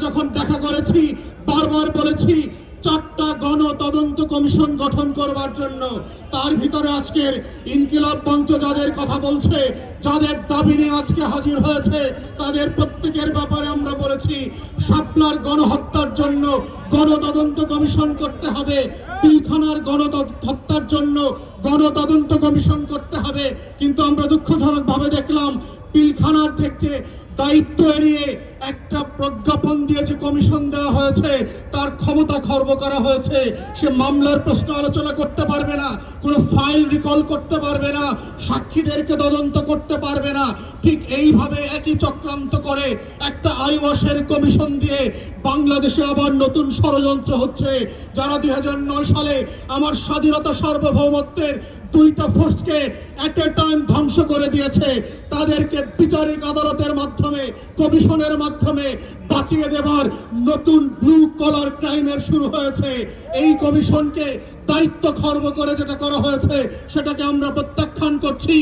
যখন দেখা করেছি বারবার বলেছি চারটা গণ তদন্ত কমিশন গঠন করবার জন্য। তার ভিতরে আজকের ইনকিলাব মঞ্চ যাদের কথা বলছে, যাদের দাবি নিয়ে আজকে হাজির হয়েছে, তাদের প্রত্যেকের ব্যাপারে আমরা বলেছি শাপলার গণহত্যার জন্য গণতদন্ত কমিশন করতে হবে, পিলখানার গণহত্যার জন্য গণতদন্ত কমিশন করতে হবে। কিন্তু আমরা দুঃখজনকভাবে দেখলাম পিলখানার থেকে দায়িত্ব এড়িয়ে একটা প্রজ্ঞাপন দিয়ে যে কমিশন দেওয়া হয়েছে তার ক্ষমতা খর্ব করা হয়েছে। সে মামলার প্রশ্ন আলোচনা করতে পারবে না, কোনো ফাইল রিকল করতে পারবে না, সাক্ষীদেরকে তদন্ত করতে পারবে না। ঠিক এইভাবে একই চক্রান্ত করে একটা আইওয়াসের কমিশন দিয়ে বাংলাদেশে আবার নতুন ষড়যন্ত্র হচ্ছে। যারা 2009 সালে আমার স্বাধীনতা সার্বভৌমত্বের দুইটা ফোর্সকে এট এ টাইম ধ্বংস করে দিয়েছে, তাদেরকে বিচারিক আদালতের মাধ্যমে কমিশনের মাধ্যমে বাঁচিয়ে দেবার নতুন ব্লু কলার ক্রাইমের শুরু হয়েছে। এই কমিশনকে দায়িত্ব খর্ব করে যেটা করা হয়েছে সেটাকে আমরা প্রত্যাখ্যান করছি।